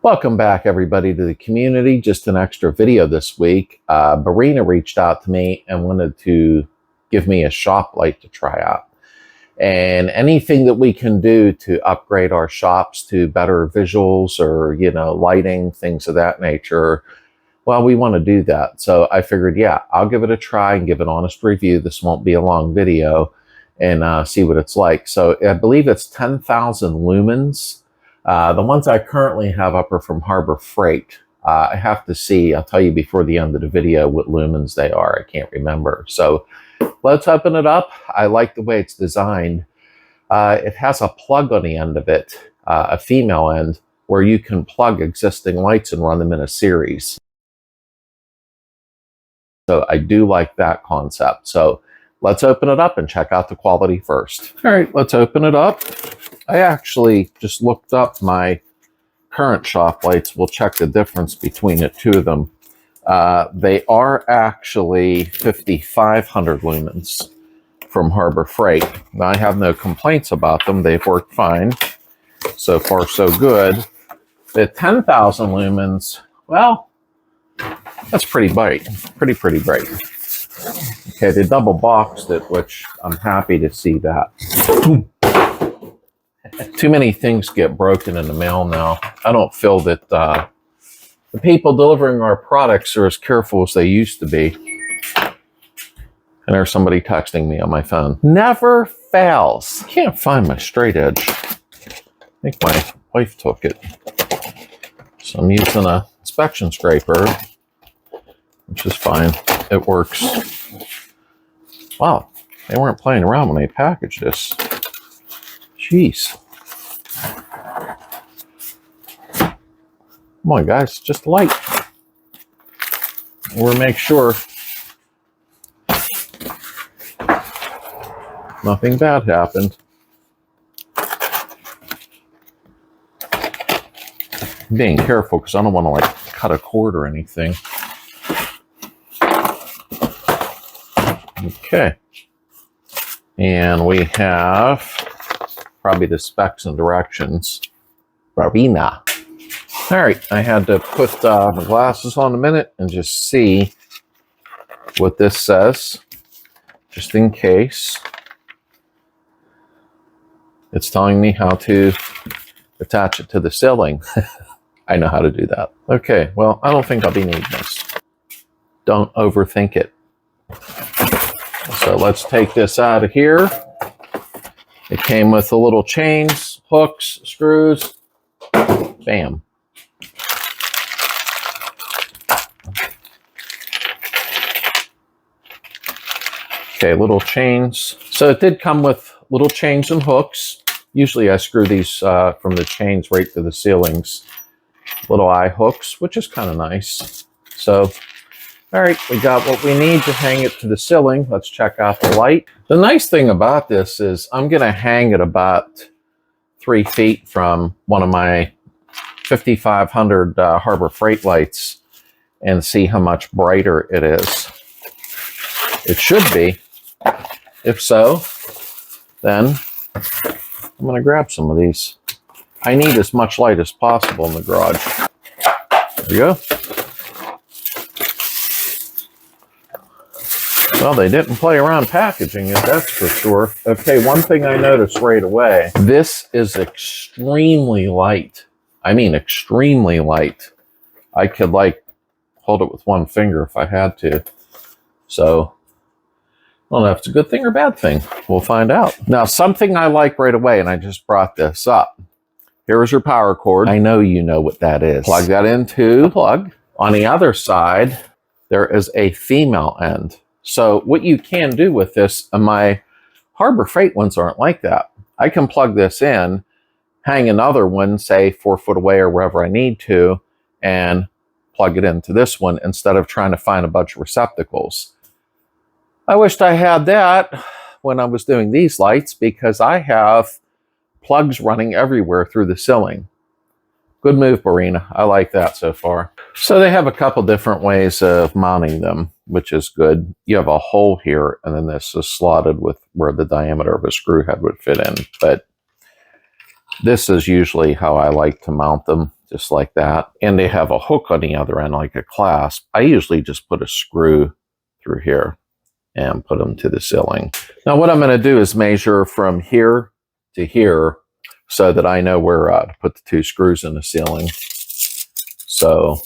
Welcome back, everybody, to the community. Just an extra video this week. Barrina reached out to me and wanted to give me a shop light to try out. And anything that we can do to upgrade our shops to better visuals or, lighting, things of that nature, well, we want to do that. So I figured, yeah, I'll give it a try and give an honest review. This won't be a long video, and see what it's like. So I believe it's 10,000 lumens. The ones I currently have up are from Harbor Freight. I have to see, I'll tell you before the end of the video what lumens they are. I can't remember. So let's open it up. I like the way it's designed. It has a plug on the end of it, a female end, where you can plug existing lights and run them in a series. So I do like that concept. So let's open it up and check out the quality first. All right, let's open it up. I actually just looked up my current shop lights. We'll check the difference between the two of them. They are actually 5,500 lumens from Harbor Freight. Now, I have no complaints about them. They've worked fine. So far, so good. The 10,000 lumens, well, that's pretty bright. Pretty bright. Okay, they double boxed it, which I'm happy to see that. Too many things get broken in the mail now. I don't feel that the people delivering our products are as careful as they used to be. And there's somebody texting me on my phone. Never fails. I can't find my straight edge. I think my wife took it. So I'm using a inspection scraper, which is fine. It works. Wow, they weren't playing around when they packaged this. Jeez. Come on, guys, just light. We'll make sure nothing bad happened. I'm being careful because I don't want to cut a cord or anything. Okay. And we have probably the specs and directions. Barrina. All right, I had to put my glasses on a minute and just see what this says, just in case. It's telling me how to attach it to the ceiling. I know how to do that. Okay, well, I don't think I'll be needing this. Don't overthink it. So let's take this out of here. It came with the little chains, hooks, screws. Bam. Okay, little chains. So it did come with little chains and hooks. Usually I screw these from the chains right to the ceilings. Little eye hooks, which is kind of nice. So, all right, we got what we need to hang it to the ceiling. Let's check out the light. The nice thing about this is I'm going to hang it about 3 feet from one of my 5,500 Harbor Freight lights and see how much brighter it is. It should be. If so, then I'm going to grab some of these. I need as much light as possible in the garage. There we go. Well, they didn't play around packaging it, that's for sure. Okay, one thing I noticed right away. This is extremely light. I mean, extremely light. I could, hold it with one finger if I had to. So, I don't know if it's a good thing or bad thing. We'll find out. Now, something I like right away, and I just brought this up. Here's your power cord. I know you know what that is. Plug that into the plug. On the other side, there is a female end. So what you can do with this, and my Harbor Freight ones aren't like that. I can plug this in, hang another one, say 4 foot away or wherever I need to, and plug it into this one instead of trying to find a bunch of receptacles. I wished I had that when I was doing these lights because I have plugs running everywhere through the ceiling. Good move, Barrina. I like that so far. So they have a couple different ways of mounting them, which is good. You have a hole here, and then this is slotted with where the diameter of a screw head would fit in. But this is usually how I like to mount them. just like that. And they have a hook on the other end, like a clasp. I usually just put a screw through here and put them to the ceiling. Now what I'm going to do is measure from here to here so that I know where to put the 2 screws in the ceiling. So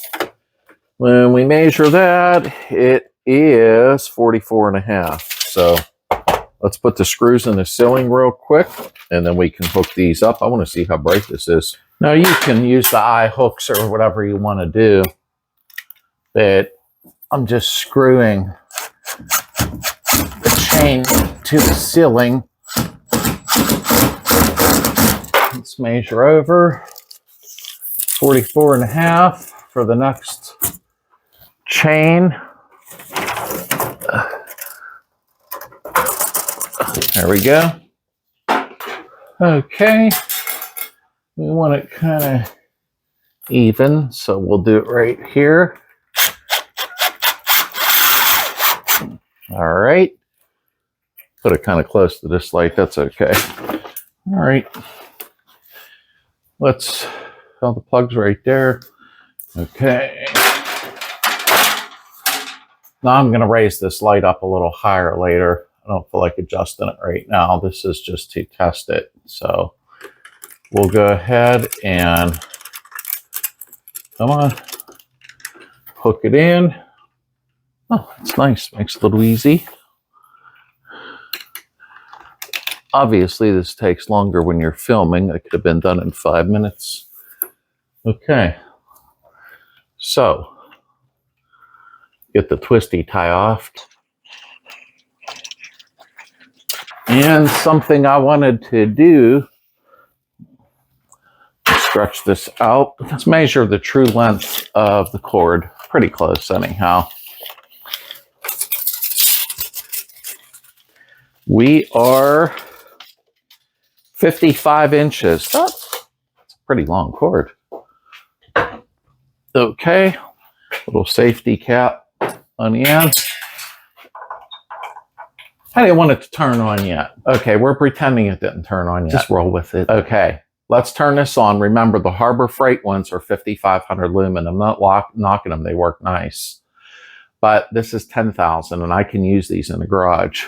when we measure that, it is 44.5. So let's put the screws in the ceiling real quick, and then we can hook these up. I want to see how bright this is. Now you can use the eye hooks or whatever you want to do, but I'm just screwing the chain to the ceiling. Let's measure over 44.5 for the next chain. There we go. Okay. We want it kind of even, so we'll do it right here. All right. Put it kind of close to this light. That's okay. All right. Let's, oh, the plug's right there. Okay. Now I'm going to raise this light up a little higher later. I don't feel like adjusting it right now. This is just to test it. So we'll go ahead and, come on, hook it in. Oh, it's nice. Makes it a little easy. Obviously, this takes longer when you're filming. It could have been done in 5 minutes. Okay. So, get the twisty tie off. And something I wanted to do, stretch this out. Let's measure the true length of the cord. Pretty close anyhow. We are 55 inches. That's a pretty long cord. Okay, little safety cap on the end. I didn't want it to turn on yet. Okay, we're pretending it didn't turn on yet. Just roll with it. Okay, let's turn this on. Remember, the Harbor Freight ones are 5,500 lumen. I'm not knocking them. They work nice. But this is 10,000, and I can use these in the garage.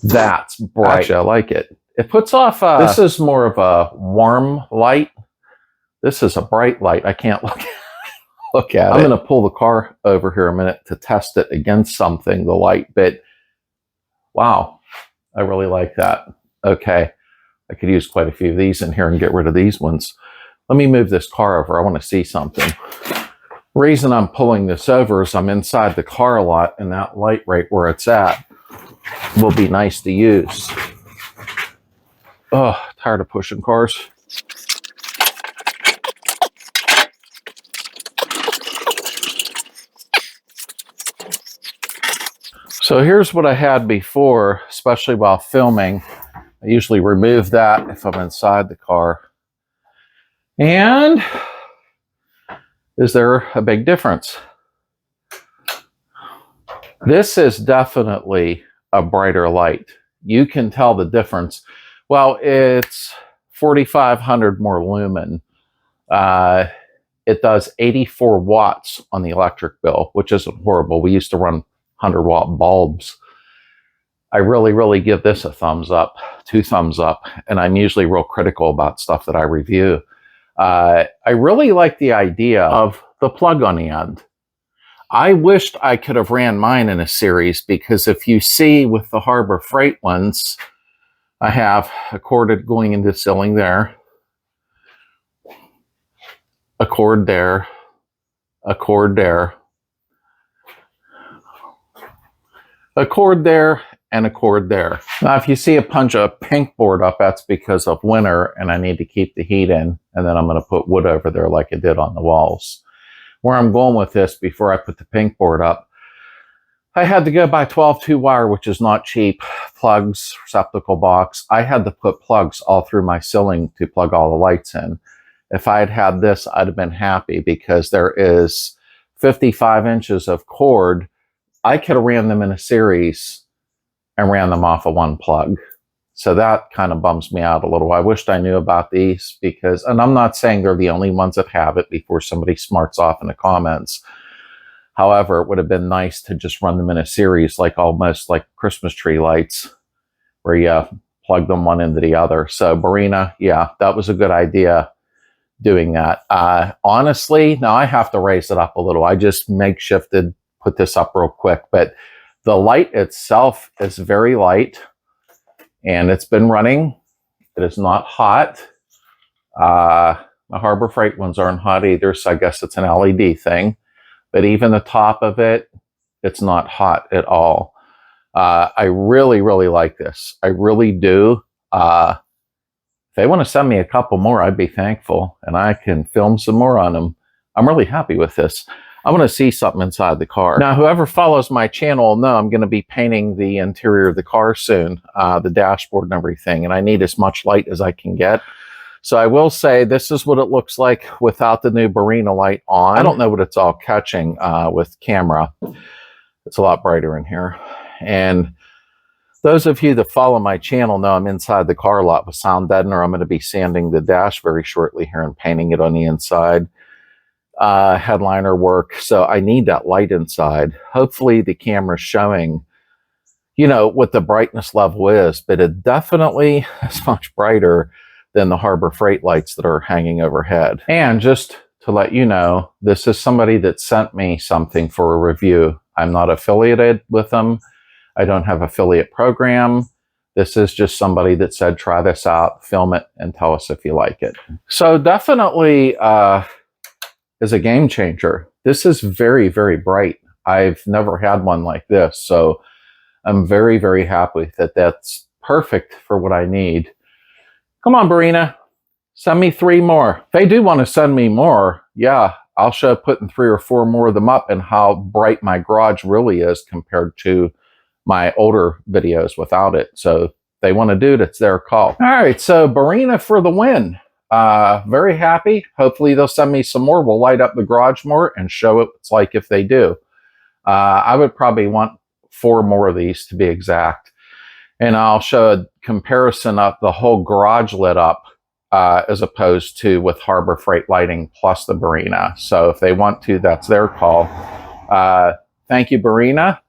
That's bright. Actually, I like it. It puts off, this is more of a warm light. This is a bright light. I can't look at it. I'm going to pull the car over here a minute to test it against something, the light, but wow, I really like that. Okay, I could use quite a few of these in here and get rid of these ones. Let me move this car over. I want to see something. The reason I'm pulling this over is I'm inside the car a lot, and that light right where it's at will be nice to use. Oh, tired of pushing cars. So here's what I had before, especially while filming. I usually remove that if I'm inside the car. And is there a big difference? This is definitely a brighter light. You can tell the difference. Well, it's 4,500 more lumen. It does 84 watts on the electric bill, which isn't horrible. We used to run 100-watt bulbs. I really give this a thumbs up, 2 thumbs up, and I'm usually real critical about stuff that I review. I really like the idea of the plug on the end. I wished I could have ran mine in a series, because if you see with the Harbor Freight ones, I have a cord going into the ceiling there, a cord there, a cord there, a cord there, and a cord there. Now, if you see a bunch of pink board up, that's because of winter, and I need to keep the heat in, and then I'm going to put wood over there like I did on the walls. Where I'm going with this, before I put the pink board up, I had to go buy 12 2-wire, which is not cheap, plugs, receptacle box. I had to put plugs all through my ceiling to plug all the lights in. If I had had this, I'd have been happy, because there is 55 inches of cord. I could have ran them in a series and ran them off of one plug. So that kind of bums me out a little. I wished I knew about these because, and I'm not saying they're the only ones that have it before somebody smarts off in the comments. However, it would have been nice to just run them in a series, like almost like Christmas tree lights, where you plug them one into the other. So Barrina, yeah, that was a good idea doing that. Honestly, now I have to raise it up a little. I just makeshifted, put this up real quick, but the light itself is very light and it's been running. It is not hot. The Harbor Freight ones aren't hot either, so I guess it's an LED thing. But even the top of it, it's not hot at all. I really, really like this. I really do. If they want to send me a couple more, I'd be thankful. And I can film some more on them. I'm really happy with this. I want to see something inside the car. Now, whoever follows my channel will know I'm going to be painting the interior of the car soon, the dashboard and everything. And I need as much light as I can get. So I will say this is what it looks like without the new Barrina light on. I don't know what it's all catching with camera. It's a lot brighter in here. And those of you that follow my channel know I'm inside the car a lot with sound deadener. I'm going to be sanding the dash very shortly here and painting it on the inside. Headliner work. So I need that light inside. Hopefully the camera's showing, you know, what the brightness level is, but it definitely is much brighter than the Harbor Freight lights that are hanging overhead. And just to let you know, this is somebody that sent me something for a review. I'm not affiliated with them. I don't have affiliate program. This is just somebody that said, try this out, film it, and tell us if you like it. So definitely is a game changer. This is very, very bright. I've never had one like this. So I'm very, very happy that that's perfect for what I need. Come on, Barrina, send me 3 more. If they do want to send me more, yeah, I'll show putting 3 or 4 more of them up and how bright my garage really is compared to my older videos without it. So if they want to do it, it's their call. All right, so Barrina for the win. Very happy. Hopefully they'll send me some more. We'll light up the garage more and show what it's like if they do. I would probably want 4 more of these to be exact. And I'll show a comparison of the whole garage lit up as opposed to with Harbor Freight lighting plus the Barrina. So if they want to, that's their call. Thank you, Barrina.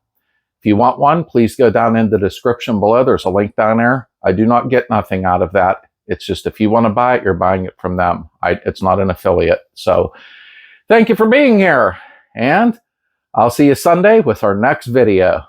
If you want one, please go down in the description below. There's a link down there. I do not get nothing out of that. It's just if you want to buy it, you're buying it from them. It's not an affiliate. So thank you for being here. And I'll see you Sunday with our next video.